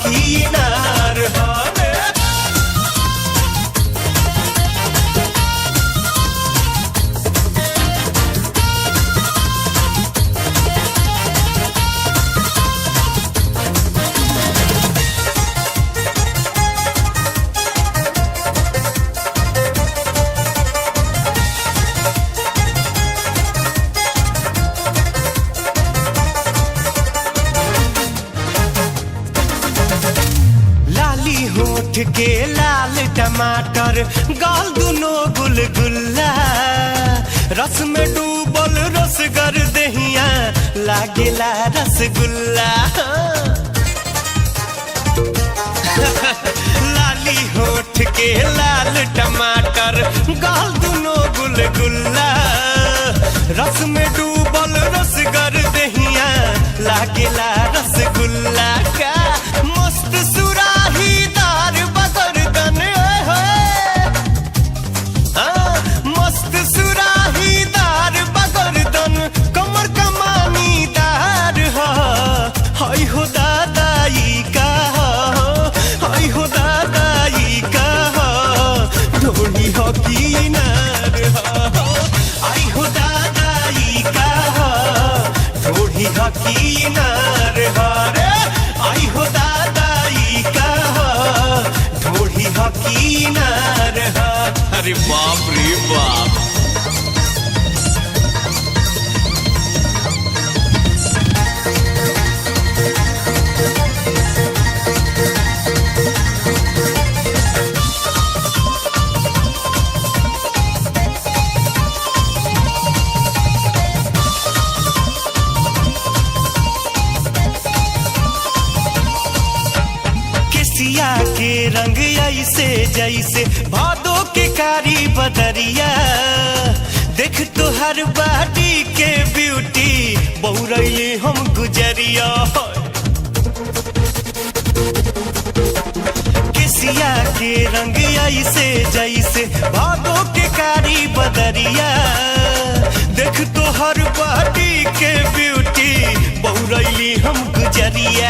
हकी नार हवे। होठ के लाल टमाटर गाल दुनो गुलगुल्ला रस में डूबल रसगर दहिया लागेला रसगुल्ला। लाली होठ के लाल टमाटर गाल दुनो गुलगुल्ला रस में डूबल रसगर दहिया लागेला रसगुल्ला। का मस्त सुराही मस्त सुराहीदार बगरदन कमर कमानी दार हाय हो दादाई का हाय हो दादाई का ढोली हकी नार आई हो दादाई का ढोली हकी नार रे आई हो दादाई का ढोली हकी नार। अरे बाप रे बाप। केसिया के रंग ऐसे जैसे भादो के कारी बदरिया देख तो हर बाटी के ब्यूटी बहुरैली हम गुजरिया। केसिया के रंग ऐसे जैसे भादो के कारी बदरिया देख तो हर बाटी के ब्यूटी बहुरैली हम गुजरिया।